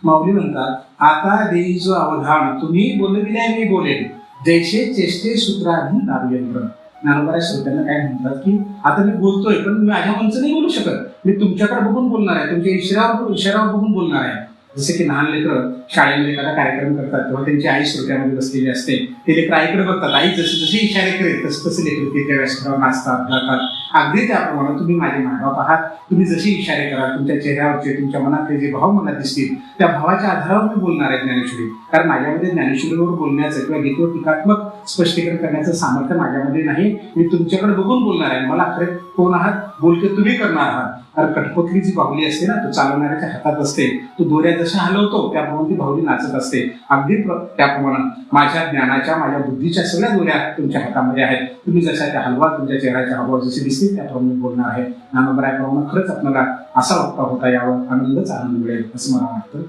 माऊली म्हणतात आता देई जो अवधान, तुम्ही बोलविले मी बोलेन, जैसे चेष्टे सूत्राधीन दारुयंत्र. ज्ञानोबाच्या श्रोत्यांना काय म्हणतात की आता मी बोलतोय पण मी माझ्या मनचं नाही बोलू शकत, मी तुमच्याकडे बघून बोलणार आहे, तुमच्या इशारावर बघून बोलणार आहे. जसे की लहान लेकरं शाळेमध्ये एखादा कार्यक्रम करतात तेव्हा त्यांची आई श्रोत्यामध्ये बसलेली असते, ते लेकर आईकडे बघतात, आई जसे जसे इशारे करेल तसे तसे लेकर ते त्या व्यासपीठावर नाचतात गातात. अगदी त्याप्रमाणे तुम्ही माझे मायबाप आहात, तुम्ही जशी इशारे कराल तुमच्या चेहऱ्यावरचे तुमच्या मनातले जे भाव मला दिसतील त्या भावाच्या आधारावर मी बोलणार आहे ज्ञानेश्वरी. कारण माझ्यामध्ये ज्ञानेश्वरीवर बोलण्याचं किंवा गीतेवर टीकात्मक स्पष्टीकरण करण्याचं सामर्थ्य माझ्यामध्ये नाही. मी तुमच्याकडे बघून बोलणार आहे. मला खरे कोण आहात बोलते तुम्ही करणार आहात. कारण कठपुतली जी बाहुली असते ना, तो चालवणाऱ्याच्या हातात असते, तो दोऱ्या जशा हलवतो त्याप्रमाणे ती बाहुली नाचत असते. अगदी त्याप्रमाणे माझ्या ज्ञानाच्या माझ्या बुद्धीच्या सगळ्या दोऱ्या तुमच्या हातामध्ये आहेत. तुम्ही जशा त्या हलवा तुमच्या चेहऱ्याच्या हावभाव जसे दिसतील त्याप्रमाणे बोलणार आहे. ज्ञानोबरायाप्रमाणे खरंच आपल्याला असा वक्ता होता यावर आनंदच आनंद मिळेल असं मला वाटतं.